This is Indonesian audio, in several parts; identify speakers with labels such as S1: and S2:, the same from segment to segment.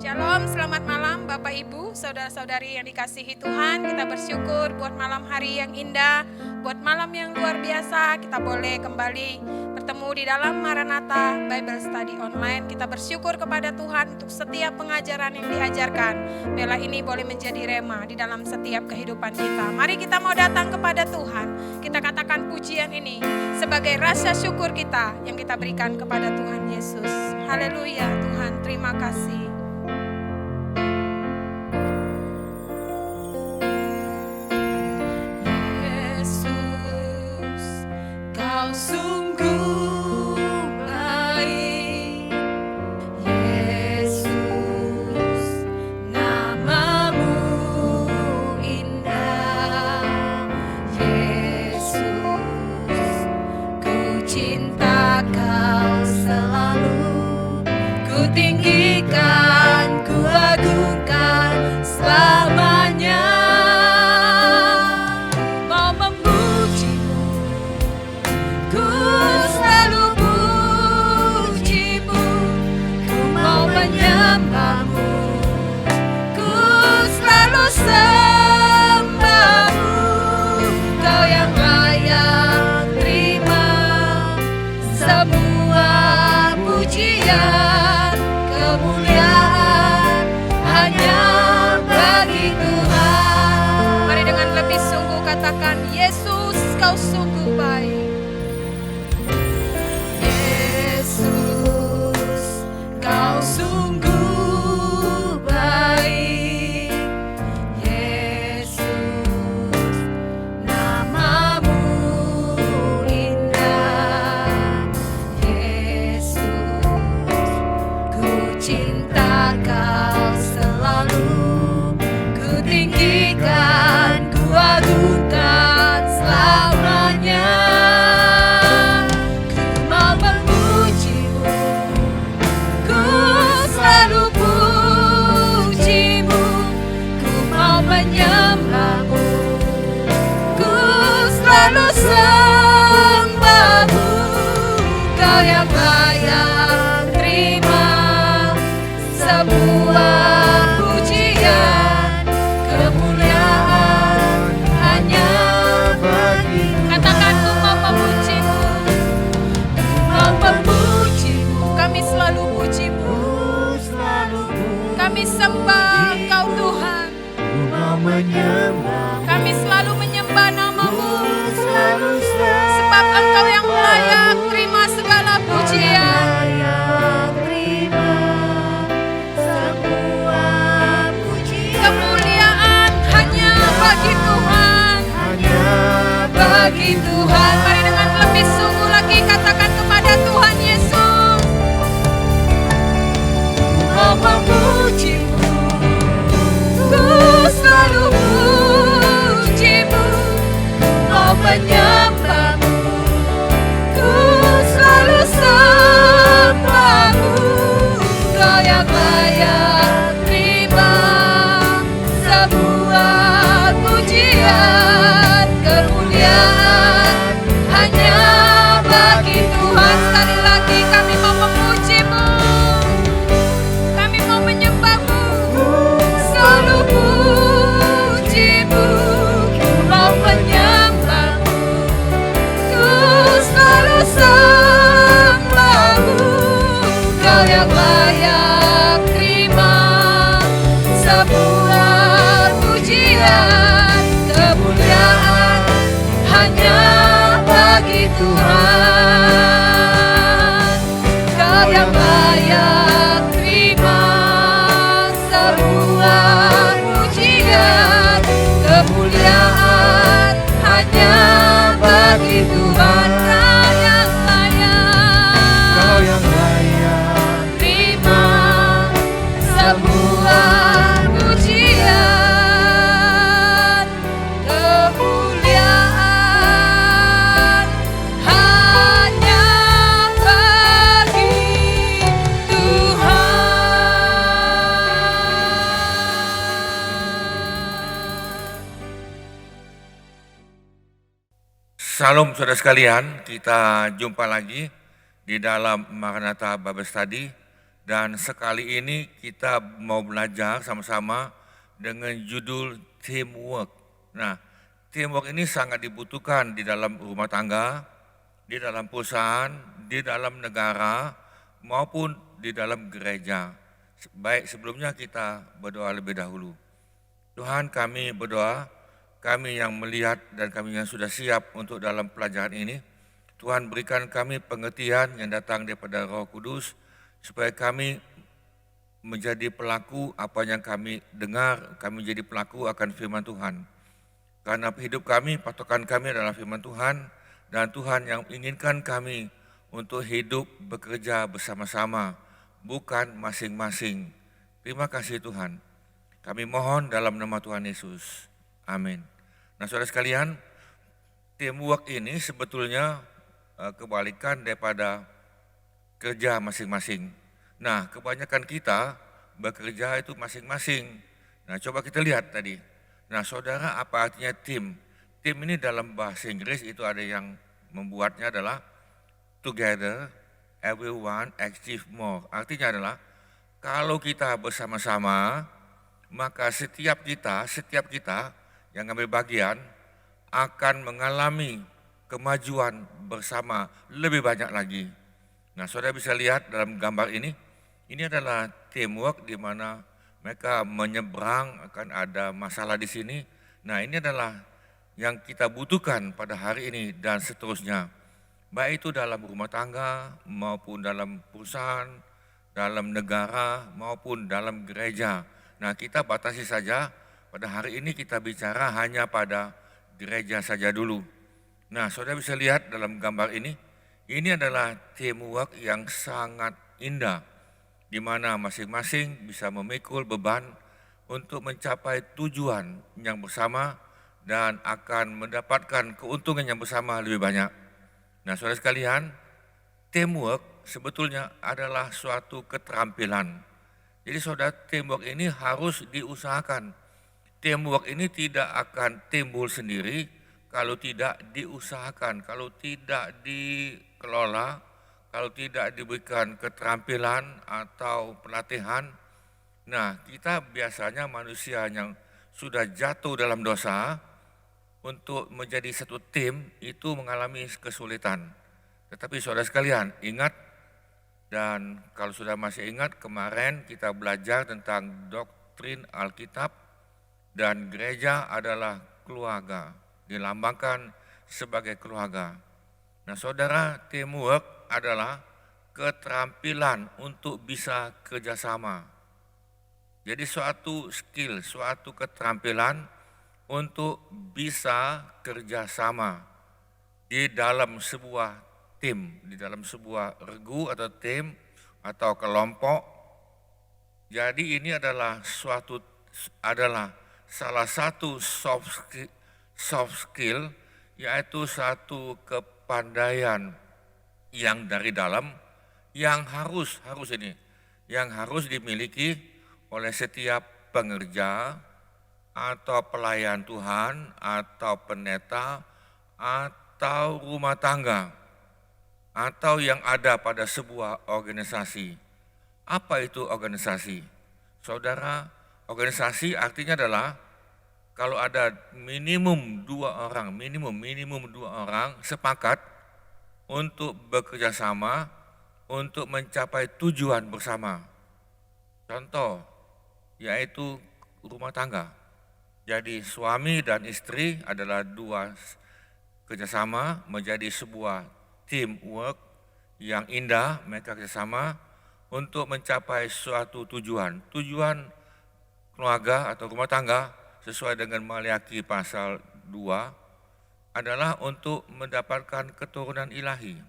S1: Shalom, selamat malam Bapak Ibu, saudara-saudari yang dikasihi Tuhan. Kita bersyukur buat malam hari yang indah, buat malam yang luar biasa. Kita boleh kembali bertemu di dalam Maranatha Bible Study Online. Kita bersyukur kepada Tuhan untuk setiap pengajaran yang diajarkan. Bela ini boleh menjadi rema di dalam setiap kehidupan kita. Mari kita mau datang kepada Tuhan. Kita katakan pujian ini sebagai rasa syukur kita yang kita berikan kepada Tuhan Yesus. Haleluya Tuhan, terima kasih.
S2: Sungguh baik, Yesus, namamu indah, Yesus, ku cinta kau selalu, ku tinggikan, ku agungkan selamanya. Kemuliaan hanya bagi Tuhan.
S1: Mari dengan lebih sungguh katakan, Yesus kau sungguh baik.
S2: Yesus kau sungguh baik, Yesus namamu indah, Yesus cinta kau selalu, ku tinggikan, ku agungkan selamanya. Ku mau memujimu, ku selalu pujimu, ku mau menyembahmu, ku selalu sembahmu. Kau yang layak terima sebuah pujian, kemuliaan hanya bagi Tuhan.
S1: Katakan ku mau memujimu,
S2: ku mau memujimu,
S1: kami selalu pujimu, kami sembah Engkau Tuhan,
S2: ku mau menyembah,
S1: kami selalu menyembah namamu,
S2: selalu
S1: sebab Engkau yang layak terima segala pujian.
S2: Bagi Tuhan,
S1: mari dengan lebih sungguh lagi katakan kepada Tuhan Yesus,
S2: ku mau memujimu, ku selalu pujimu, ku mau menyembahmu, ku selalu sembahmu. Kau yang layak terima sebuah pujian, kemuliaan hanya bagi Tuhan.
S1: Sekali lagi kami mau memujimu, kami mau menyembahmu,
S2: selalu pujimu, ku mau menyembahmu, ku selalu sembahmu. Kau yang layak terima sebuah pujian, kemuliaan hanya bagi Tuhan. Kau yang layak terima sebuah pujian, kemuliaan hanya bagi Tuhan. Kau yang layak terima sebuah pujian, kemuliaan hanya bagi Tuhan.
S3: Shalom saudara sekalian, kita jumpa lagi di dalam Maranatha Bible Study. Dan malam hari ini kita Dan sekali ini kita mau belajar sama-sama dengan judul teamwork. Nah, teamwork ini sangat dibutuhkan di dalam rumah tangga, di dalam perusahaan, di dalam negara, maupun di dalam gereja. Baik, sebelumnya kita berdoa lebih dahulu. Tuhan, kami berdoa, kami yang melihat dan kami yang sudah siap untuk dalam pelajaran ini, Tuhan berikan kami pengertian yang datang daripada Roh Kudus, supaya kami menjadi pelaku apa yang kami dengar, kami menjadi pelaku akan firman Tuhan. Karena hidup kami, patokan kami adalah firman Tuhan, dan Tuhan yang inginkan kami untuk hidup bekerja bersama-sama, bukan masing-masing. Terima kasih Tuhan. Kami mohon dalam nama Tuhan Yesus. Amin. Nah, saudara sekalian, teamwork ini sebetulnya kebalikan daripada kerja masing-masing. Nah, kebanyakan kita bekerja itu masing-masing. Nah, coba kita lihat tadi. Nah, saudara, apa artinya tim? Tim ini dalam bahasa Inggris itu ada yang membuatnya adalah together, everyone achieve more. Artinya adalah kalau kita bersama-sama, maka setiap kita yang ambil bagian akan mengalami kemajuan bersama lebih banyak lagi. Nah, saudara bisa lihat dalam gambar ini adalah teamwork di mana mereka menyeberang, akan ada masalah di sini. Nah, ini adalah yang kita butuhkan pada hari ini dan seterusnya. Baik itu dalam rumah tangga maupun dalam perusahaan, dalam negara maupun dalam gereja. Nah, kita batasi saja pada hari ini kita bicara hanya pada gereja saja dulu. Nah, saudara bisa lihat dalam gambar ini adalah teamwork yang sangat indah, di mana masing-masing bisa memikul beban untuk mencapai tujuan yang bersama dan akan mendapatkan keuntungan yang bersama lebih banyak. Nah, saudara sekalian, teamwork sebetulnya adalah suatu keterampilan. Jadi saudara, teamwork ini harus diusahakan. Teamwork ini tidak akan timbul sendiri kalau tidak diusahakan, kalau tidak dikelola, kalau tidak diberikan keterampilan atau pelatihan. Nah, kita biasanya manusia yang sudah jatuh dalam dosa, untuk menjadi satu tim itu mengalami kesulitan. Tetapi saudara sekalian, ingat, dan kalau sudah masih ingat, kemarin kita belajar tentang doktrin Alkitab, dan gereja adalah keluarga, dilambangkan sebagai keluarga. Nah, saudara, teamwork adalah keterampilan untuk bisa kerjasama. Jadi suatu skill, suatu keterampilan untuk bisa kerjasama di dalam sebuah tim, di dalam sebuah regu atau tim atau kelompok. Jadi ini adalah salah satu soft skill, yaitu satu kepandaian yang dari dalam yang harus dimiliki oleh setiap pengerja atau pelayan Tuhan atau pendeta atau rumah tangga atau yang ada pada sebuah organisasi. Apa itu organisasi? Saudara, organisasi artinya adalah kalau ada minimum dua orang sepakat untuk bekerja sama untuk mencapai tujuan bersama. Contoh, yaitu rumah tangga. Jadi suami dan istri adalah dua kerjasama menjadi sebuah teamwork yang indah. Mereka kerjasama untuk mencapai suatu tujuan. Tujuan keluarga atau rumah tangga sesuai dengan Maliaki pasal 2 adalah untuk mendapatkan keturunan ilahi.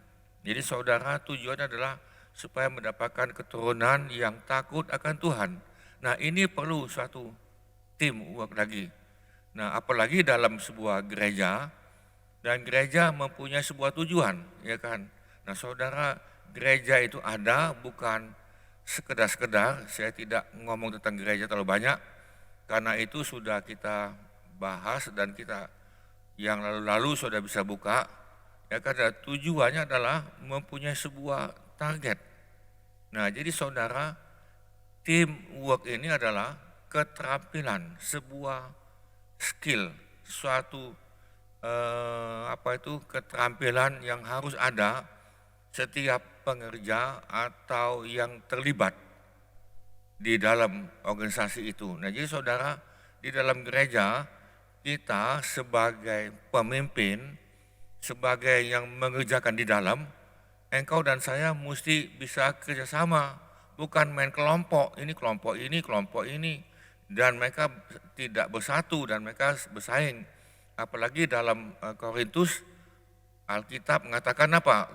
S3: Jadi saudara, tujuan adalah supaya mendapatkan keturunan yang takut akan Tuhan. Nah, ini perlu suatu teamwork lagi. Nah, apalagi dalam sebuah gereja, dan gereja mempunyai sebuah tujuan, ya kan? Nah, saudara, gereja itu ada bukan sekedar, saya tidak ngomong tentang gereja terlalu banyak, karena itu sudah kita bahas dan kita yang lalu-lalu sudah bisa buka, ya, karena tujuannya adalah mempunyai sebuah target. Nah, jadi saudara, teamwork ini adalah keterampilan, sebuah skill, suatu keterampilan yang harus ada setiap pengerja atau yang terlibat di dalam organisasi itu. Nah, jadi saudara, di dalam gereja kita sebagai pemimpin, sebagai yang mengerjakan di dalam, engkau dan saya mesti bisa kerjasama, bukan main kelompok ini, dan mereka tidak bersatu dan mereka bersaing. Apalagi dalam Korintus, Alkitab mengatakan apa?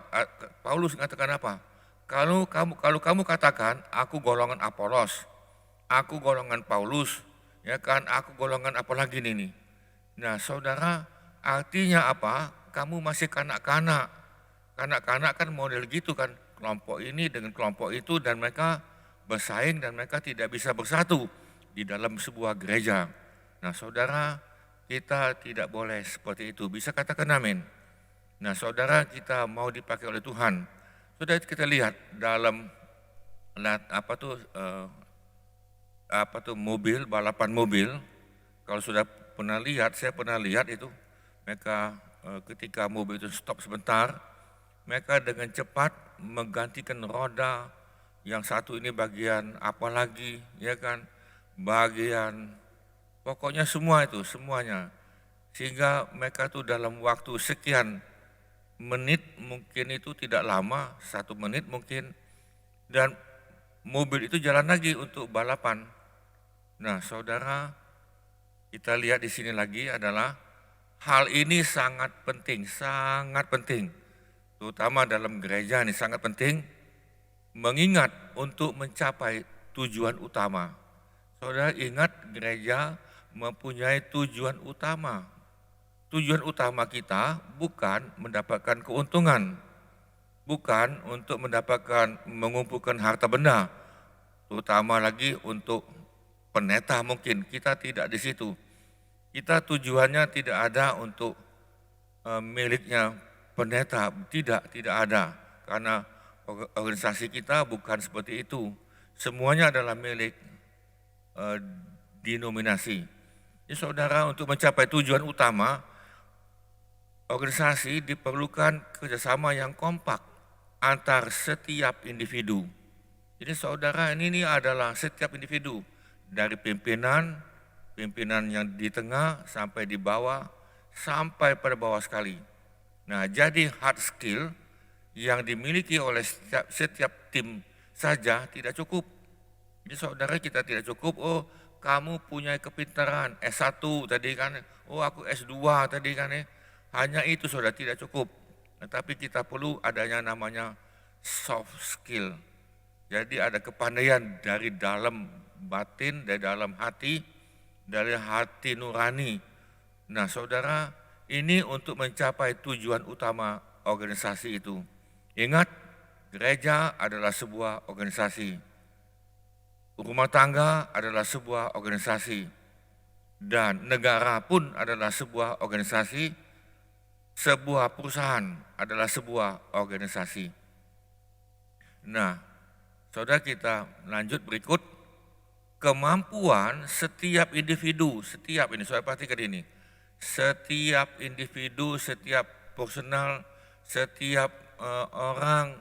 S3: Paulus mengatakan apa? Kalau kamu katakan, aku golongan Apolos, aku golongan Paulus, ya kan? Aku golongan apa lagi nih? Nah, saudara, artinya apa? Kamu masih kanak-kanak. Kanak-kanak kan model gitu kan, kelompok ini dengan kelompok itu, dan mereka bersaing dan mereka tidak bisa bersatu di dalam sebuah gereja. Nah, saudara, kita tidak boleh seperti itu. Bisa katakan amin. Nah, saudara, kita mau dipakai oleh Tuhan. Sudah kita lihat dalam mobil, balapan mobil. Kalau sudah pernah lihat, saya pernah lihat itu, mereka ketika mobil itu stop sebentar, mereka dengan cepat menggantikan roda, yang satu ini bagian apa lagi, ya kan, bagian, pokoknya semua itu, semuanya. Sehingga mereka tuh dalam waktu sekian menit, mungkin itu tidak lama, 1 menit mungkin, dan mobil itu jalan lagi untuk balapan. Nah, saudara, kita lihat di sini lagi adalah hal ini sangat penting, terutama dalam gereja ini sangat penting, mengingat untuk mencapai tujuan utama. Saudara ingat, gereja mempunyai tujuan utama. Tujuan utama kita bukan mendapatkan keuntungan, bukan untuk mengumpulkan harta benda, terutama lagi untuk pendeta mungkin, kita tidak di situ. Kita tujuannya tidak ada untuk miliknya pendeta, tidak ada, karena organisasi kita bukan seperti itu. Semuanya adalah milik denominasi. Jadi saudara, untuk mencapai tujuan utama, organisasi diperlukan kerjasama yang kompak antar setiap individu. Jadi saudara, ini adalah setiap individu, dari pimpinan yang di tengah sampai di bawah, sampai pada bawah sekali. Nah, jadi hard skill yang dimiliki oleh setiap tim saja tidak cukup. Jadi saudara, kita tidak cukup, oh kamu punya kepintaran S1 tadi kan, oh aku S2 tadi kan, hanya itu saudara tidak cukup. Tetapi kita perlu adanya namanya soft skill. Jadi ada kepandaian dari dalam batin, dari dalam hati, dari hati nurani. Nah saudara, ini untuk mencapai tujuan utama organisasi itu. Ingat, gereja adalah sebuah organisasi. Rumah tangga adalah sebuah organisasi. Dan negara pun adalah sebuah organisasi. Sebuah perusahaan adalah sebuah organisasi. Nah, saudara, kita lanjut berikut. Kemampuan setiap individu, saudara perhatikan ini. Setiap individu, setiap personal, setiap orang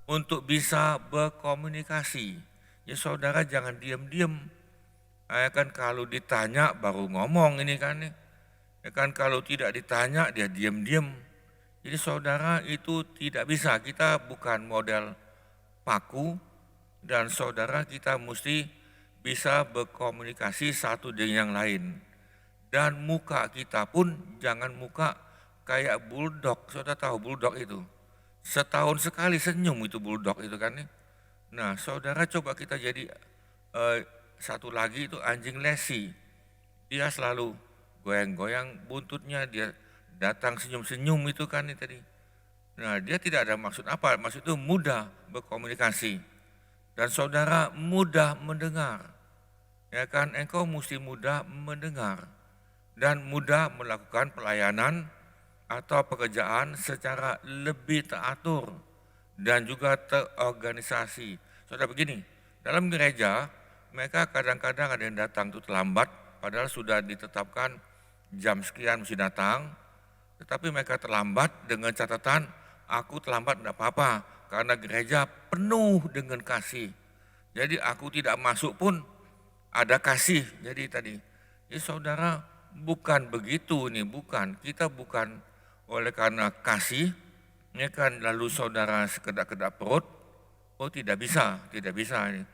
S3: untuk bisa berkomunikasi. Ya saudara, jangan diam-diam. Kan kalau ditanya baru ngomong ini kan. Ya kan, kalau tidak ditanya dia diam-diam. Jadi saudara, itu tidak bisa, kita bukan model paku, dan saudara kita mesti bisa berkomunikasi satu dengan yang lain. Dan muka kita pun jangan muka kayak bulldog. Saudara tahu bulldog itu? Setahun sekali senyum itu bulldog itu kan. Nah saudara, coba kita jadi satu lagi itu anjing lesi. Dia selalu goyang-goyang buntutnya, dia datang senyum-senyum itu kan tadi. Nah, dia tidak ada maksud apa, maksud itu mudah berkomunikasi. Dan saudara mudah mendengar. Ya kan, engkau mesti mudah mendengar dan mudah melakukan pelayanan atau pekerjaan secara lebih teratur dan juga terorganisasi. Saudara begini, dalam gereja mereka kadang-kadang ada yang datang itu terlambat, padahal sudah ditetapkan jam sekian mesti datang, tetapi mereka terlambat dengan catatan, aku terlambat tidak apa-apa, karena gereja penuh dengan kasih. Jadi aku tidak masuk pun ada kasih. Jadi tadi, ya saudara bukan begitu nih, bukan. Kita bukan oleh karena kasih, ya kan lalu saudara sekedap-kedap perut, oh tidak bisa ini.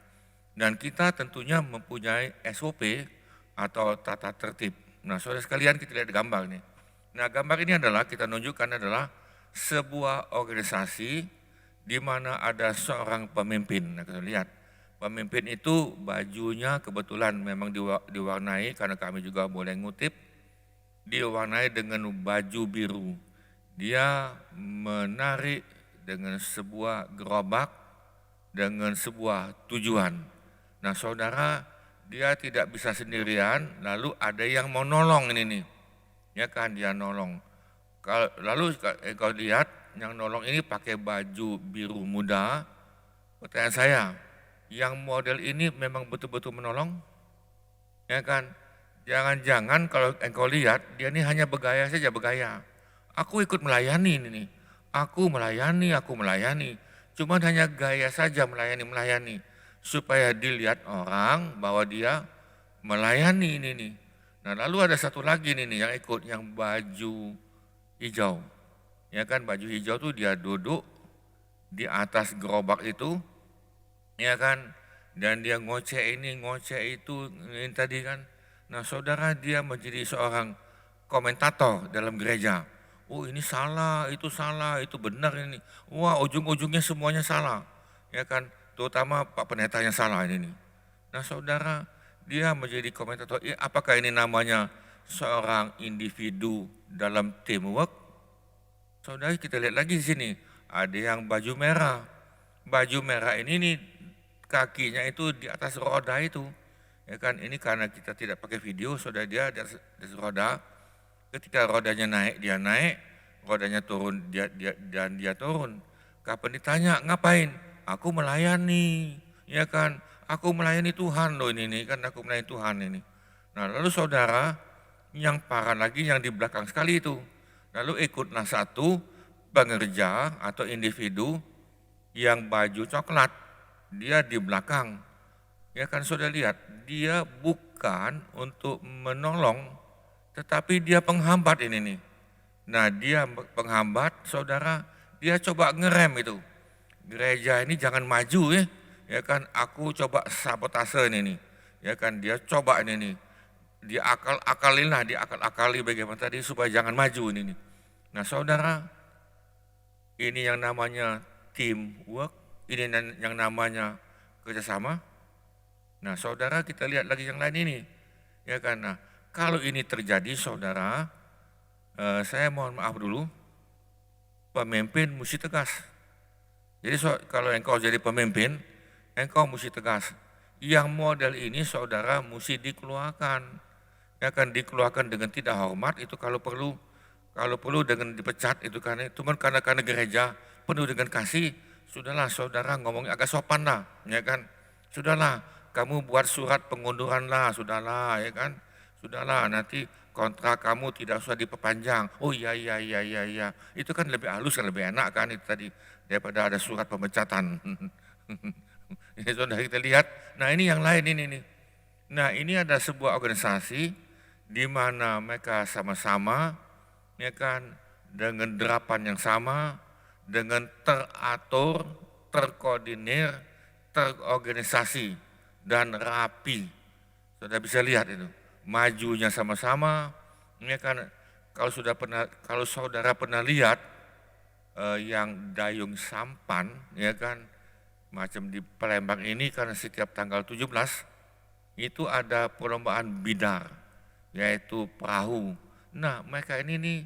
S3: Dan kita tentunya mempunyai SOP atau tata tertib. Nah saudara sekalian kita lihat gambar nih. Nah gambar ini adalah kita tunjukkan adalah sebuah organisasi di mana ada seorang pemimpin. Nah kita lihat pemimpin itu bajunya kebetulan memang diwarnai karena kami juga boleh ngutip, diwarnai dengan baju biru. Dia menarik dengan sebuah gerobak dengan sebuah tujuan. Nah saudara, dia tidak bisa sendirian, lalu ada yang mau nolong ini nih. Ya kan dia nolong. Lalu kalau lihat yang nolong ini pakai baju biru muda. Pertanyaan saya, yang model ini memang betul-betul menolong? Ya kan? Jangan-jangan kalau engkau lihat dia ini hanya bergaya saja, bergaya. Aku ikut melayani ini nih. Aku melayani. Cuma hanya gaya saja melayani. Supaya dilihat orang bahwa dia melayani ini nih. Nah lalu ada satu lagi nih yang ikut, yang baju hijau. Ya kan baju hijau tuh dia duduk di atas gerobak itu. Ya kan, dan dia ngoceh ini, ngoceh itu ini tadi kan. Nah saudara dia menjadi seorang komentator dalam gereja. Oh ini salah, itu benar ini. Wah ujung-ujungnya semuanya salah. Ya kan, terutama Pak Pendeta yang salah ini. Nah saudara, dia menjadi komentator. Apakah ini namanya seorang individu dalam teamwork? Saudara kita lihat lagi di sini, ada yang baju merah. Baju merah ini nih kakinya itu di atas roda itu. Ya kan, ini karena kita tidak pakai video, saudara dia di atas roda. Ketika rodanya naik, dia naik, rodanya turun, dia turun. Kapan ditanya, ngapain? Aku melayani, ya kan? Aku melayani Tuhan loh ini kan aku melayani Tuhan ini. Nah lalu saudara, yang parah lagi yang di belakang sekali itu. Lalu ikutlah satu pengerja atau individu yang baju coklat, dia di belakang. Ya kan saudara lihat, dia bukan untuk menolong, tetapi dia penghambat ini nih. Nah dia penghambat, saudara, dia coba ngerem itu. Gereja ini jangan maju ya kan, aku coba sabotase ini nih. Ya kan, dia coba ini nih. Diakal-akali bagaimana tadi supaya jangan maju ini nih. Nah saudara, ini yang namanya teamwork, ini yang namanya kerjasama. Nah saudara kita lihat lagi yang lain ini. Ya kan, nah kalau ini terjadi saudara, saya mohon maaf dulu, pemimpin mesti tegas. Jadi kalau engkau jadi pemimpin, engkau mesti tegas. Yang model ini saudara mesti dikeluarkan. Ya kan, dikeluarkan dengan tidak hormat itu kalau perlu dengan dipecat itu karena gereja penuh dengan kasih. Sudahlah saudara ngomongnya agak sopan lah, ya kan. Sudahlah kamu buat surat pengunduran lah, sudahlah ya kan. Sudahlah nanti kontrak kamu tidak usah diperpanjang. Oh iya. Itu kan lebih halus kan, lebih enak kan itu tadi daripada ada surat pemecatan. Ya, saudara kita lihat. Nah ini yang lain ini nih. Nah ini ada sebuah organisasi di mana mereka sama-sama ya kan dengan derapan yang sama, dengan teratur, terkoordinir, terorganisasi dan rapi. Saudara bisa lihat itu. Majunya sama-sama, ya kan. Kalau saudara pernah lihat yang dayung sampan, ya kan, macam di Palembang ini karena setiap tanggal 17 itu ada perlombaan bidar, yaitu perahu. Nah mereka ini nih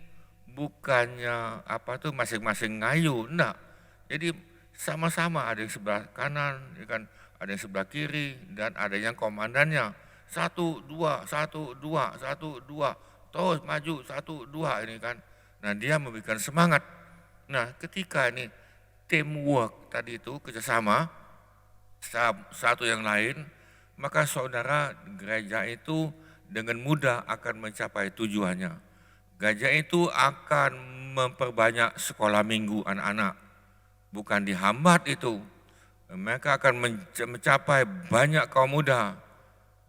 S3: bukannya masing-masing ngayu, enggak. Jadi sama-sama ada yang sebelah kanan, ya kan, ada yang sebelah kiri dan ada yang komandannya. 1, 2, 1, 2, 1, 2, terus maju 1, 2 ini kan. Nah dia memberikan semangat. Nah ketika ini teamwork tadi itu kerjasama, satu yang lain, maka saudara gereja itu dengan mudah akan mencapai tujuannya. Gereja itu akan memperbanyak sekolah minggu anak-anak, bukan dihambat itu. Mereka akan mencapai banyak kaum muda,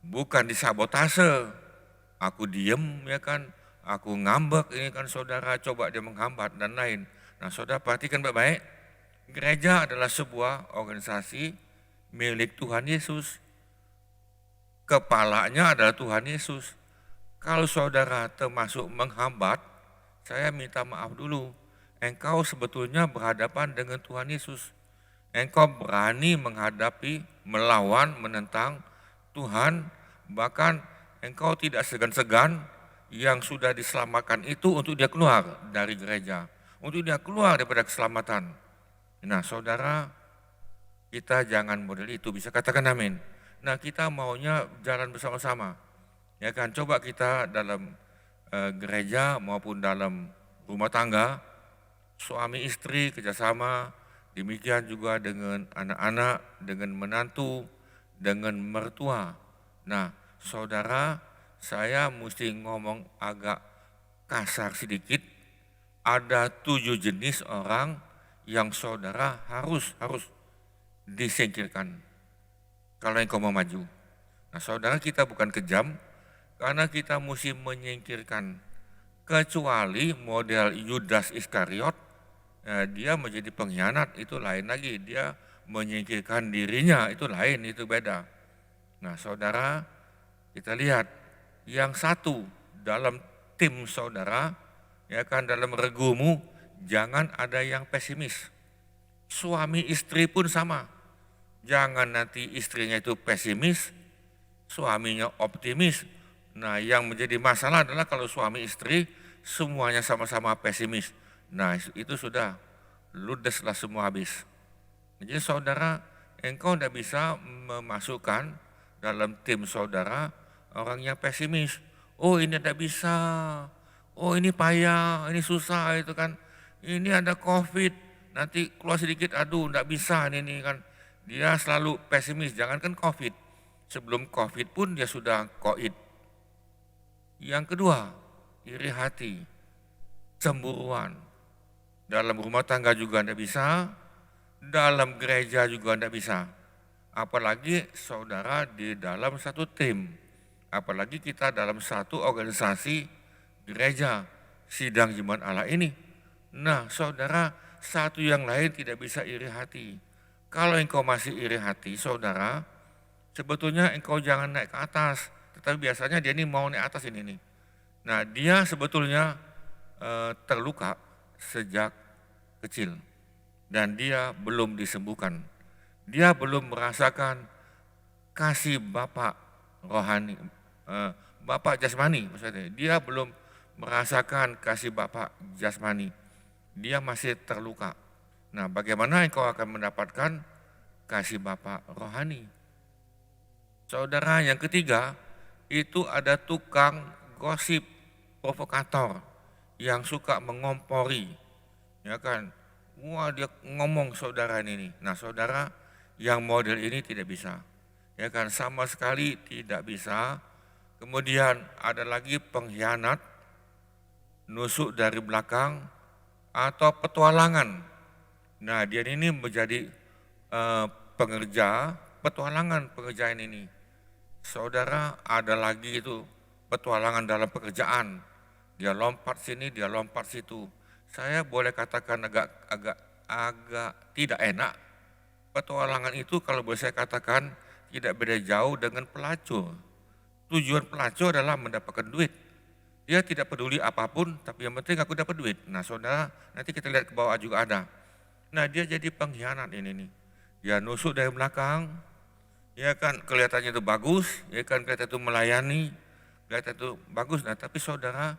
S3: bukan disabotase. Aku diem ya kan, aku ngambek ini kan saudara, coba dia menghambat dan lain. Nah saudara perhatikan baik-baik, gereja adalah sebuah organisasi milik Tuhan Yesus. Kepalanya adalah Tuhan Yesus. Kalau saudara termasuk menghambat, saya minta maaf dulu. Engkau sebetulnya berhadapan dengan Tuhan Yesus. Engkau berani menghadapi, melawan, menentang Tuhan, bahkan engkau tidak segan-segan yang sudah diselamatkan itu untuk dia keluar dari gereja, untuk dia keluar daripada keselamatan. Nah saudara, kita jangan model itu, bisa katakan amin. Nah kita maunya jalan bersama-sama. Ya kan, coba kita dalam gereja maupun dalam rumah tangga, suami istri kerjasama, demikian juga dengan anak-anak, dengan menantu, dengan mertua. Nah saudara, saya mesti ngomong agak kasar sedikit, ada 7 jenis orang yang saudara harus disingkirkan kalau engkau mau maju. Nah saudara, kita bukan kejam, karena kita mesti menyingkirkan, kecuali model Yudas Iskariot, dia menjadi pengkhianat, itu lain lagi. Dia menyingkirkan dirinya, itu lain, itu beda. Nah saudara, kita lihat yang satu dalam tim saudara, ya kan, dalam regumu jangan ada yang pesimis. Suami istri pun sama, jangan nanti istrinya itu pesimis, suaminya optimis. Nah yang menjadi masalah adalah kalau suami istri semuanya sama-sama pesimis. Nah itu sudah ludeslah semua habis. Jadi saudara, engkau tidak bisa memasukkan dalam tim saudara orang yang pesimis. Oh ini tidak bisa, oh ini payah, ini susah itu kan. Ini ada COVID, nanti keluar sedikit, aduh tidak bisa ini kan. Dia selalu pesimis, jangankan COVID. Sebelum COVID pun dia sudah koid. Yang kedua, iri hati, cemburuan. Dalam rumah tangga juga tidak bisa, dalam gereja juga tidak bisa. Apalagi saudara di dalam satu tim, apalagi kita dalam satu organisasi gereja, sidang jemaat Allah ini. Nah saudara, satu yang lain tidak bisa iri hati. Kalau engkau masih iri hati saudara, sebetulnya engkau jangan naik ke atas, tetapi biasanya dia ini mau naik atas ini nih. Nah dia sebetulnya terluka sejak kecil dan dia belum disembuhkan. Dia belum merasakan kasih Bapak rohani, Bapak jasmani maksudnya. Dia belum merasakan kasih Bapak jasmani. Dia masih terluka. Nah, bagaimana engkau akan mendapatkan kasih Bapak rohani? Saudara, yang ketiga itu ada tukang gosip, provokator yang suka mengompori, ya kan? Wah dia ngomong saudara ini. Nah saudara, yang model ini tidak bisa, ya kan, sama sekali tidak bisa. Kemudian ada lagi pengkhianat, nusuk dari belakang, atau petualangan. Nah dia ini menjadi pengerja petualangan pekerjaan ini. Saudara, ada lagi itu petualangan dalam pekerjaan. Dia lompat sini, dia lompat situ. Saya boleh katakan agak tidak enak. Petualangan itu kalau boleh saya katakan tidak beda jauh dengan pelacur. Tujuan pelacur adalah mendapatkan duit. Dia tidak peduli apapun, tapi yang penting aku dapat duit. Nah saudara, nanti kita lihat ke bawah juga ada. Nah dia jadi pengkhianat ini nih. Dia nusuk dari belakang, ya kan, kelihatannya itu bagus, ya kan, kelihatan itu melayani, kelihatan itu bagus. Nah tapi saudara,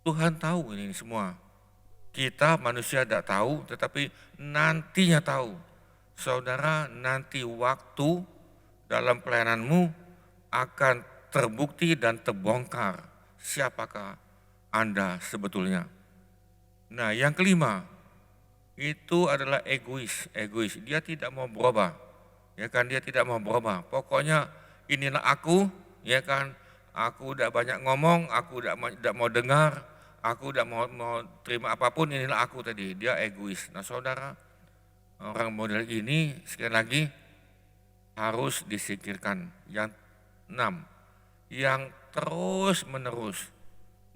S3: Tuhan tahu ini semua. Kita manusia tidak tahu, tetapi nantinya tahu. Saudara, nanti waktu dalam pelayananmu akan terbukti dan terbongkar siapakah Anda sebetulnya. Nah yang kelima, itu adalah egois. Dia tidak mau berubah, ya kan? Dia tidak mau berubah. Pokoknya inilah aku, ya kan? Aku udah banyak ngomong, aku udah mau dengar, aku udah mau terima apapun. Inilah aku tadi. Dia egois. Nah, saudara, orang model ini sekali lagi harus disingkirkan. Yang 6, yang terus menerus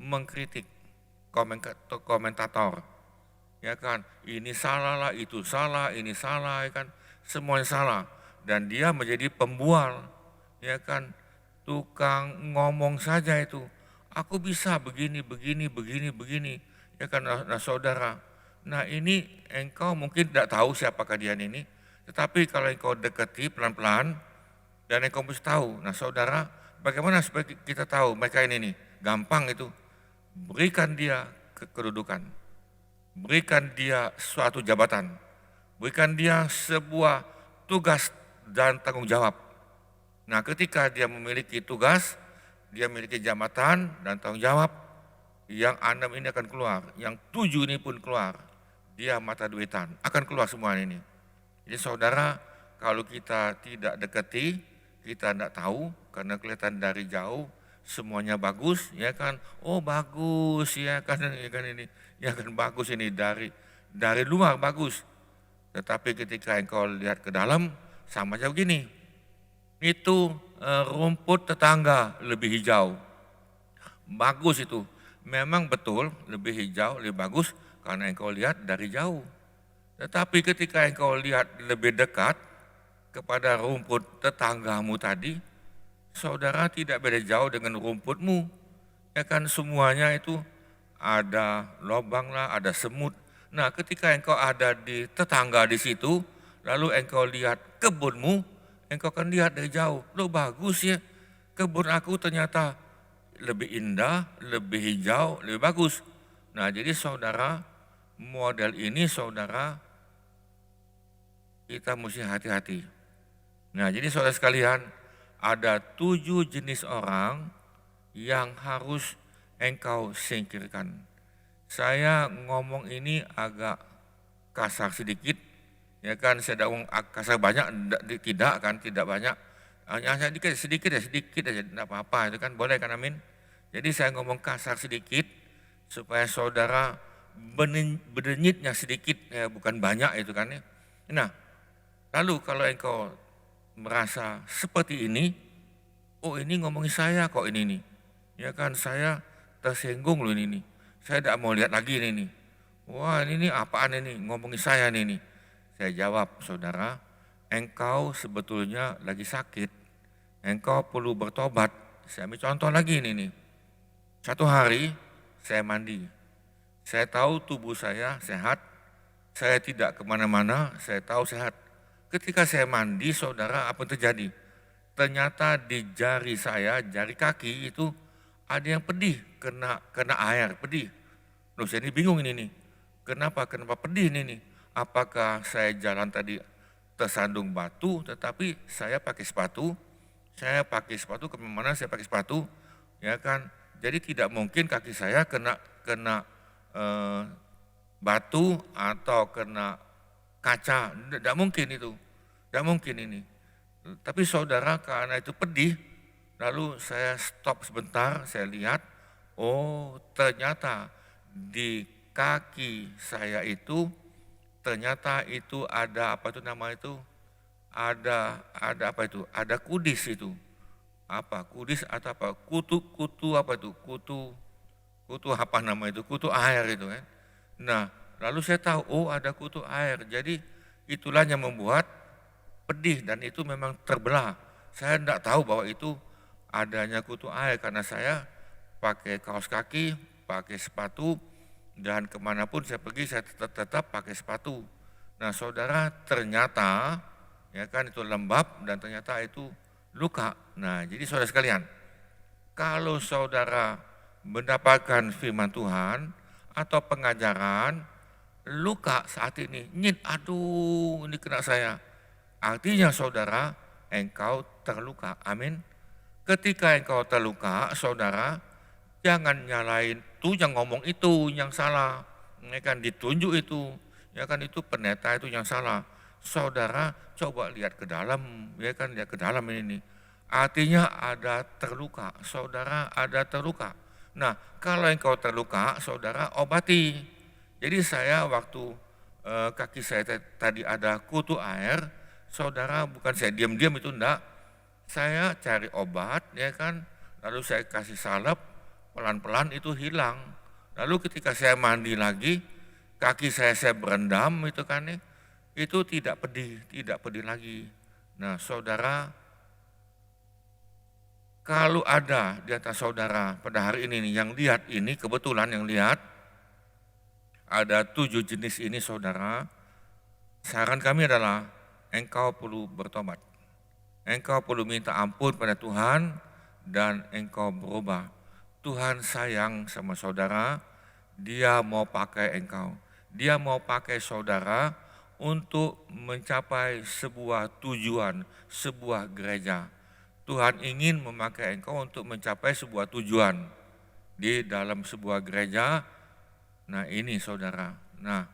S3: mengkritik komentator, ya kan, ini salah lah, itu salah, ini salah, ya kan, semuanya salah. Dan dia menjadi pembual, ya kan, tukang ngomong saja itu. Aku bisa begini, ya kan. Nah saudara, nah ini engkau mungkin tidak tahu siapakah dia ini, tetapi kalau engkau dekati pelan-pelan dan engkau mesti tahu. Nah saudara, bagaimana supaya kita tahu mereka ini nih? Gampang itu, berikan dia kedudukan, berikan dia suatu jabatan, berikan dia sebuah tugas dan tanggung jawab. Nah ketika dia memiliki tugas, dia memiliki jabatan dan tanggung jawab, yang 6 ini akan keluar, yang 7 ini pun keluar. Dia mata duitan, akan keluar semua ini. Jadi saudara, kalau kita tidak dekati, kita tidak tahu, karena kelihatan dari jauh, semuanya bagus, ya kan? Oh bagus, ya kan ini, ya kan bagus ini dari luar bagus. Tetapi ketika engkau lihat ke dalam, sama aja begini. Itu rumput tetangga lebih hijau, bagus itu. Memang betul lebih hijau, lebih bagus karena engkau lihat dari jauh. Tetapi ketika engkau lihat lebih dekat kepada rumput tetanggamu tadi, saudara, tidak beda jauh dengan rumputmu, ya kan, semuanya itu ada lubang lah, ada semut. Nah ketika engkau ada di tetangga di situ, lalu engkau lihat kebunmu, engkau akan lihat dari jauh, loh bagus ya, kebun aku ternyata lebih indah, lebih hijau, lebih bagus. Nah jadi saudara, model ini saudara, kita mesti hati-hati. Nah jadi saudara sekalian, ada 7 jenis orang yang harus engkau singkirkan. Saya ngomong ini agak kasar sedikit, ya kan, saya ngomong kasar banyak, tidak banyak, hanya sedikit aja, tidak apa-apa, itu kan boleh kan, amin. Jadi saya ngomong kasar sedikit, supaya saudara berdenyitnya sedikit, ya bukan banyak itu kan ya. Nah, lalu kalau engkau merasa seperti ini, oh ini ngomongin saya kok ini nih, ya kan, saya tersinggung loh ini nih, saya tidak mau lihat lagi ini nih, wah ini nih apaan ini, ngomongin saya nih. Saya jawab, saudara, engkau sebetulnya lagi sakit, engkau perlu bertobat. Saya ambil contoh lagi ini nih, satu hari saya mandi, saya tahu tubuh saya sehat, saya tidak kemana-mana, saya tahu sehat. Ketika saya mandi, saudara, apa yang terjadi? Ternyata di jari saya, jari kaki itu ada yang pedih, kena air, pedih. Loh saya ini bingung ini nih, kenapa pedih ini nih? Apakah saya jalan tadi tersandung batu, tetapi saya pakai sepatu kemana-mana saya pakai sepatu, ya kan? Jadi tidak mungkin kaki saya kena batu atau kena kaca, tidak mungkin itu, tidak mungkin ini. Tapi saudara, karena itu pedih, lalu saya stop sebentar, saya lihat, oh ternyata di kaki saya itu, ternyata itu ada apa itu nama itu, ada apa itu, ada kudis itu, apa kudis atau apa, kutu apa itu, kutu apa nama itu, kutu air itu kan. Nah lalu saya tahu, oh ada kutu air, jadi itulah yang membuat pedih dan itu memang terbelah. Saya tidak tahu bahwa itu adanya kutu air karena saya pakai kaos kaki, pakai sepatu, dan kemanapun saya pergi saya tetap pakai sepatu. Nah saudara, ternyata ya kan itu lembab dan ternyata itu luka. Nah jadi saudara sekalian, kalau saudara mendapatkan firman Tuhan atau pengajaran, luka saat ini, aduh ini kena saya, artinya saudara engkau terluka, amin. Ketika engkau terluka saudara, jangan nyalain tuh yang ngomong itu yang salah, kan ditunjuk itu, Ya kan itu pendeta itu yang salah. Saudara coba lihat ke dalam, ya kan lihat ke dalam ini nih. Artinya ada terluka, saudara ada terluka. Nah, kalau engkau terluka, saudara obati. Jadi saya waktu kaki saya tadi ada kutu air, saudara bukan saya diam-diam itu enggak. Saya cari obat, ya kan, lalu saya kasih salep, pelan-pelan itu hilang. Lalu ketika saya mandi lagi, kaki saya berendam itu kan nih, itu tidak pedih lagi. Nah, saudara, kalau ada di atas saudara pada hari ini nih, yang lihat ini, kebetulan yang lihat, ada 7 jenis ini saudara, saran kami adalah engkau perlu bertobat. Engkau perlu minta ampun pada Tuhan dan engkau berubah. Tuhan sayang sama saudara, Dia mau pakai engkau. Dia mau pakai saudara untuk mencapai sebuah tujuan, sebuah gereja. Tuhan ingin memakai engkau untuk mencapai sebuah tujuan di dalam sebuah gereja. Nah ini saudara, nah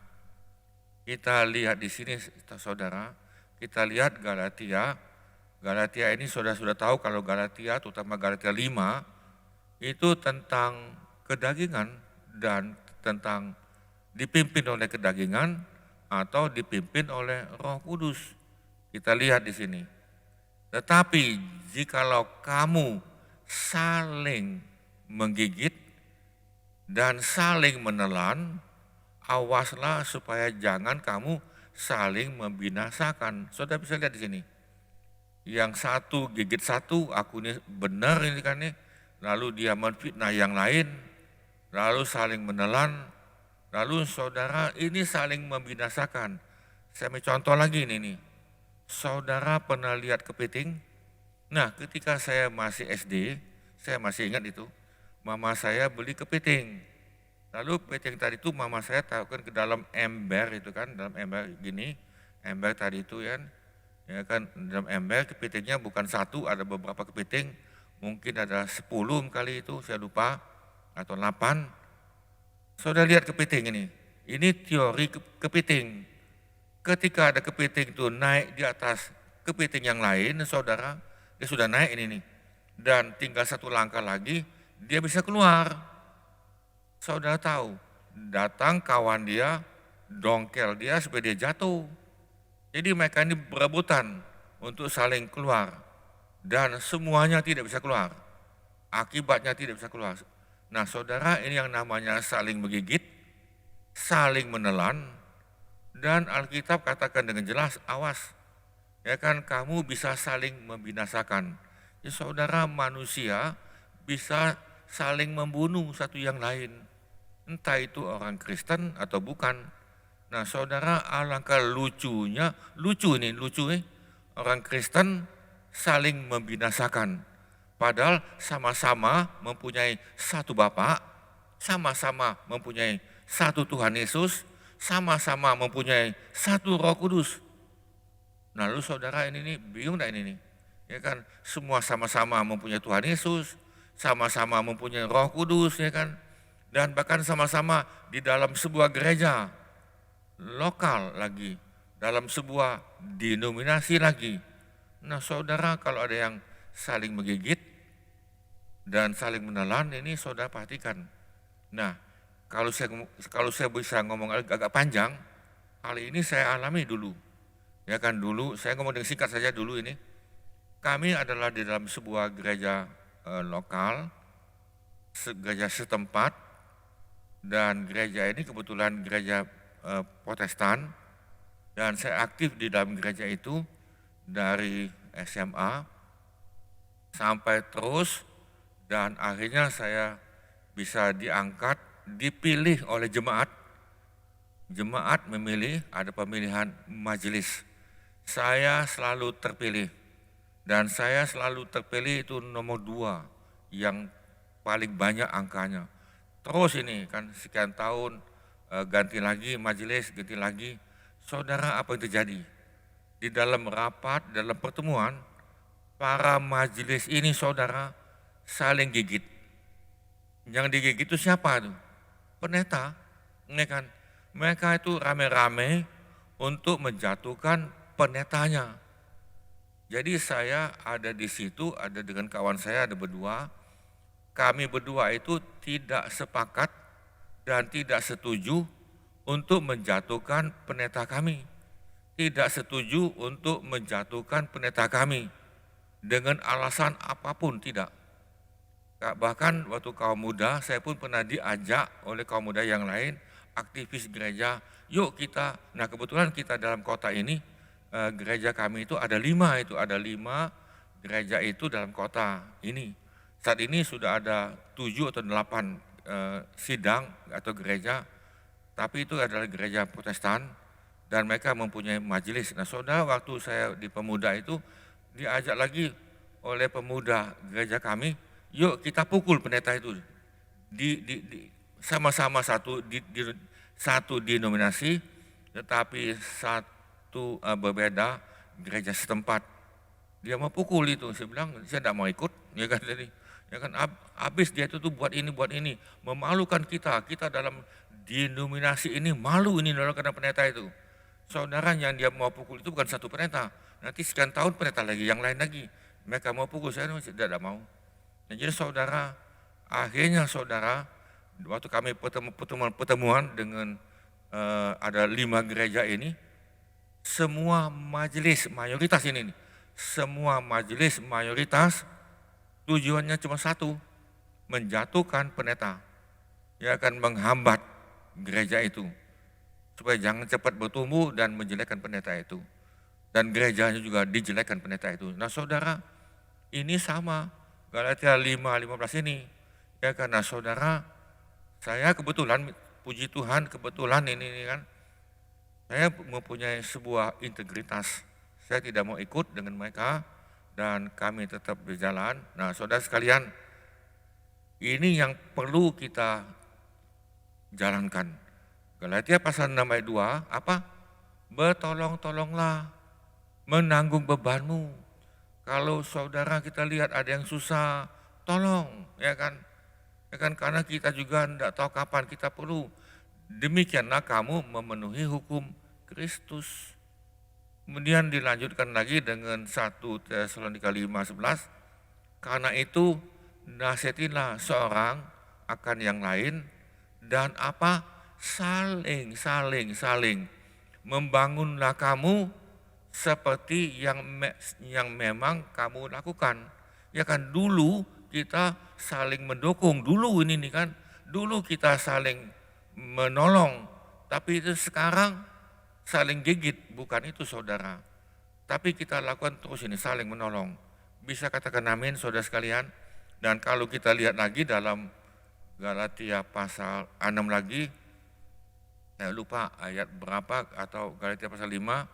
S3: kita lihat di sini saudara, kita lihat Galatia. Galatia ini sudah tahu kalau Galatia, terutama Galatia 5, itu tentang kedagingan dan tentang dipimpin oleh kedagingan atau dipimpin oleh Roh Kudus. Kita lihat di sini. Tetapi jikalau kamu saling menggigit dan saling menelan, awaslah supaya jangan kamu saling membinasakan. Saudara bisa lihat di sini. Yang satu gigit satu, aku ini benar ini kan nih. Lalu dia menfitnah yang lain, lalu saling menelan, lalu saudara ini saling membinasakan. Saya ambil contoh lagi ini nih. Saudara pernah lihat kepiting? Nah ketika saya masih SD, saya masih ingat itu, mama saya beli kepiting. Lalu kepiting tadi itu mama saya taruhkan ke dalam ember itu kan, dalam ember gini, ember tadi itu ya kan dalam ember kepitingnya bukan satu, ada beberapa kepiting, mungkin ada 10 kali itu, saya lupa, atau 8. Saudara lihat kepiting ini teori kepiting. Ketika ada kepiting itu naik di atas kepiting yang lain, saudara, dia sudah naik ini nih. Dan tinggal satu langkah lagi, dia bisa keluar. Saudara tahu, datang kawan dia, dongkel dia supaya dia jatuh. Jadi mereka ini berebutan untuk saling keluar. Dan semuanya tidak bisa keluar. Akibatnya tidak bisa keluar. Nah saudara, ini yang namanya saling menggigit, saling menelan, dan Alkitab katakan dengan jelas, awas, ya kan kamu bisa saling membinasakan. Ya saudara, manusia bisa saling membunuh satu yang lain, entah itu orang Kristen atau bukan. Nah saudara, alangkah lucunya, lucu orang Kristen saling membinasakan. Padahal sama-sama mempunyai satu Bapa, sama-sama mempunyai satu Tuhan Yesus, sama-sama mempunyai satu Roh Kudus. Nah lalu saudara ini bingung enggak ini nih? Ya kan semua sama-sama mempunyai Tuhan Yesus, sama-sama mempunyai Roh Kudus ya kan. Dan bahkan sama-sama di dalam sebuah gereja lokal lagi, dalam sebuah denominasi lagi. Nah saudara, kalau ada yang saling menggigit dan saling menelan, ini saudara perhatikan. Nah kalau saya bisa ngomong agak panjang, hal ini saya alami dulu. Ya kan dulu, saya ngomong dengan singkat saja dulu ini. Kami adalah di dalam sebuah gereja lokal, gereja setempat, dan gereja ini kebetulan gereja Protestan, dan saya aktif di dalam gereja itu dari SMA sampai terus, dan akhirnya saya bisa diangkat, dipilih oleh jemaat. Jemaat memilih, ada pemilihan majelis. Saya selalu terpilih, dan saya selalu terpilih itu nomor 2 yang paling banyak angkanya. Terus ini kan sekian tahun ganti lagi majelis, ganti lagi. Saudara, apa yang terjadi? Di dalam rapat, dalam pertemuan, para majelis ini saudara saling gigit. Yang digigit itu siapa tuh? Pendeta, ya kan? mereka itu rame-rame untuk menjatuhkan pendetanya. Jadi saya ada di situ, ada dengan kawan saya, ada berdua. Kami berdua itu tidak sepakat dan tidak setuju untuk menjatuhkan pendeta kami. Tidak setuju untuk menjatuhkan pendeta kami dengan alasan apapun, tidak. Bahkan waktu kaum muda, saya pun pernah diajak oleh kaum muda yang lain, aktivis gereja, yuk kita, nah kebetulan kita dalam kota ini, gereja kami itu ada 5, gereja itu dalam kota ini. Saat ini sudah ada 7 atau 8 sidang atau gereja, tapi itu adalah gereja Protestan dan mereka mempunyai majelis. Nah saudara, waktu saya di pemuda itu diajak lagi oleh pemuda gereja kami, yuk kita pukul pendeta itu. Sama-sama satu denominasi, tetapi satu berbeda gereja setempat. Dia mau pukul itu, saya bilang saya tidak mau ikut, ya kan tadi. Ya kan, habis dia itu tuh buat ini, memalukan kita dalam denominasi ini malu ini karena pendeta itu. Saudara, yang dia mau pukul itu bukan satu pendeta, nanti sekian tahun pendeta lagi, yang lain lagi, mereka mau pukul, saya tidak mau. Nah, jadi saudara, akhirnya saudara, waktu kami pertemuan dengan ada 5 gereja ini, semua majelis mayoritas ini, semua majelis mayoritas tujuannya cuma satu, menjatuhkan pendeta, ya akan menghambat gereja itu supaya jangan cepat bertumbuh dan menjelekkan pendeta itu, dan gerejanya juga dijelekkan pendeta itu. Nah saudara, ini sama Galatia 5:15 ini, ya karena saudara, saya kebetulan, puji Tuhan, kebetulan ini kan, saya mempunyai sebuah integritas, saya tidak mau ikut dengan mereka dan kami tetap berjalan. Nah saudara sekalian, ini yang perlu kita jalankan. Galatia pasal 6 ayat 2, apa? Bertolong-tolonglah menanggung bebanmu. Kalau saudara kita lihat ada yang susah, tolong, ya kan? Ya kan, karena kita juga tidak tahu kapan kita perlu. Demikianlah kamu memenuhi hukum Kristus. Kemudian dilanjutkan lagi dengan 1 Tesalonika 5:11, karena itu nasihatilah seorang akan yang lain dan apa? Saling. Membangunlah kamu seperti yang memang kamu lakukan. Ya kan, dulu kita saling mendukung, dulu ini kan, dulu kita saling menolong, tapi itu sekarang saling gigit, bukan itu saudara. Tapi kita lakukan terus ini, saling menolong. Bisa katakan amin saudara sekalian. Dan kalau kita lihat lagi dalam Galatia pasal 6 lagi, saya lupa ayat berapa, atau Galatia pasal 5,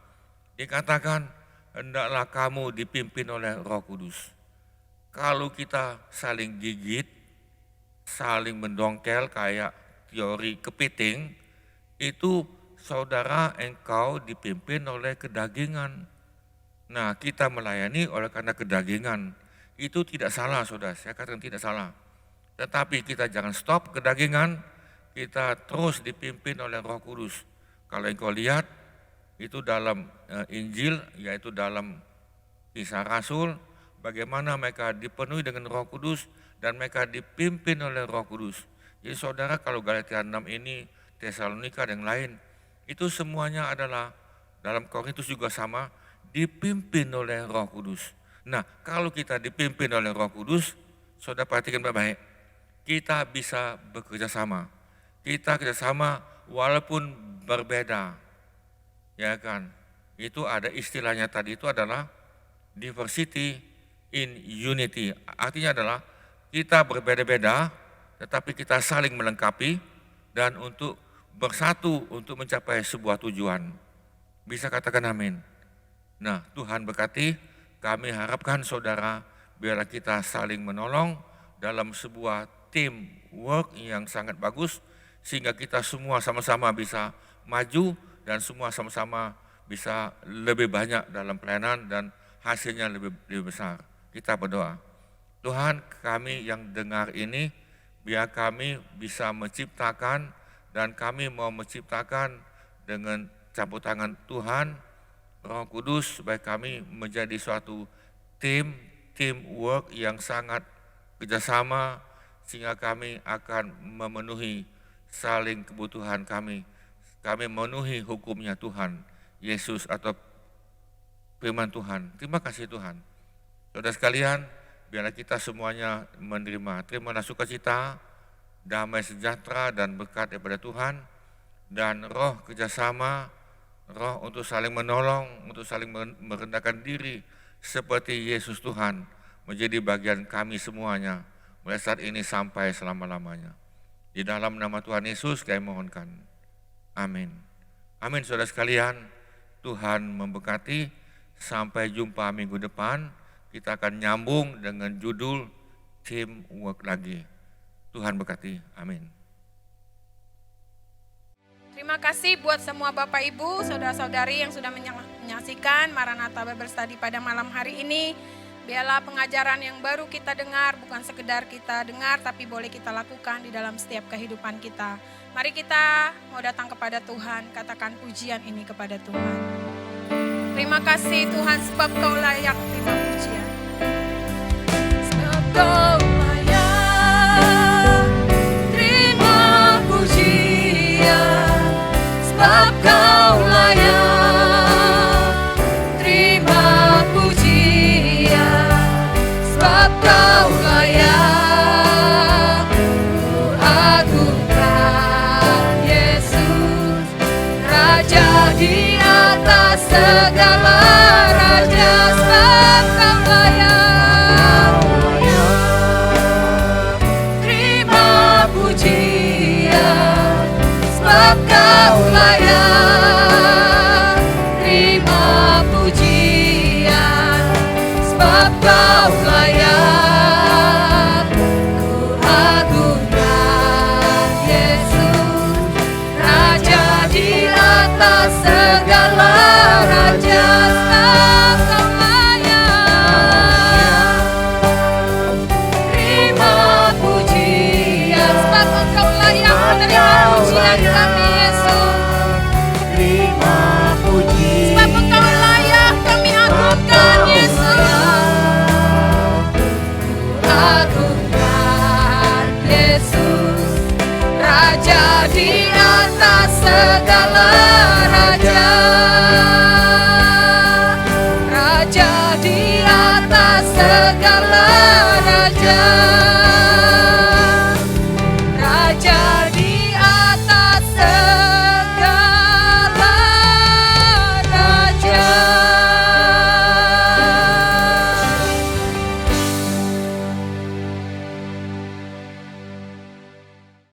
S3: dikatakan hendaklah kamu dipimpin oleh Roh Kudus. Kalau kita saling gigit, saling mendongkel kayak teori kepiting, itu saudara, engkau dipimpin oleh kedagingan. Nah, kita melayani oleh karena kedagingan. Itu tidak salah saudara, saya katakan tidak salah. Tetapi kita jangan stop kedagingan, kita terus dipimpin oleh Roh Kudus. Kalau engkau lihat, itu dalam Injil, yaitu dalam Kisah Rasul, bagaimana mereka dipenuhi dengan Roh Kudus dan mereka dipimpin oleh Roh Kudus. Jadi saudara, kalau Galatia 6 ini, Tesalonika dan yang lain, itu semuanya adalah dalam Korintus juga sama, dipimpin oleh Roh Kudus. Nah, kalau kita dipimpin oleh Roh Kudus, saudara perhatikan baik-baik, kita bisa bekerja sama. Kita kerjasama walaupun berbeda, ya kan? Itu ada istilahnya tadi, itu adalah diversity in unity. Artinya adalah kita berbeda-beda, tetapi kita saling melengkapi dan untuk bersatu untuk mencapai sebuah tujuan. Bisa katakan amin. Nah, Tuhan berkati, kami harapkan saudara, biarlah kita saling menolong dalam sebuah teamwork yang sangat bagus, sehingga kita semua sama-sama bisa maju dan semua sama-sama bisa lebih banyak dalam pelayanan dan hasilnya lebih besar. Kita berdoa. Tuhan, kami yang dengar ini, biar kami bisa menciptakan Dan kami mau menciptakan dengan campur tangan Tuhan, Roh Kudus, supaya kami menjadi suatu teamwork yang sangat kerjasama, sehingga kami akan memenuhi saling kebutuhan kami. Kami memenuhi hukumnya Tuhan Yesus atau firman Tuhan. Terima kasih Tuhan. Saudara sekalian, biarlah kita semuanya menerima terimalah sukacita, damai sejahtera dan berkat daripada Tuhan, dan roh kerjasama, roh untuk saling menolong, untuk saling merendahkan diri seperti Yesus Tuhan menjadi bagian kami semuanya mulai saat ini sampai selama-lamanya. Di dalam nama Tuhan Yesus kami mohonkan. Amin. Amin saudara sekalian, Tuhan memberkati. Sampai jumpa minggu depan, kita akan nyambung dengan judul teamwork lagi. Tuhan berkati, amin.
S1: Terima kasih buat semua Bapak Ibu, saudara-saudari yang sudah menyaksikan Maranatha Bible Study pada malam hari ini. Biarlah pengajaran yang baru kita dengar bukan sekedar kita dengar, tapi boleh kita lakukan di dalam setiap kehidupan kita. Mari kita mau datang kepada Tuhan, katakan pujian ini kepada Tuhan. Terima kasih Tuhan sebab Kau layak terima pujian.
S2: Sebab Kau layak terima pujian, sebab Kau layak terima pujian, sebab Kau layak kuagungkan Yesus, Raja di atas segala raja, sebab Kau layak terima pujian, sebab Kau layak terima pujian, sebab Kau layak kuagungkan Yesus, Raja di atas segala raja, sebab Kau layak terima pujian, sebab Engkau layak menerima pujian kami Yesus, sebab Engkau layak kami agungkan Yesus, agungkan Yesus, Raja di atas segala raja, Raja di atas segala raja.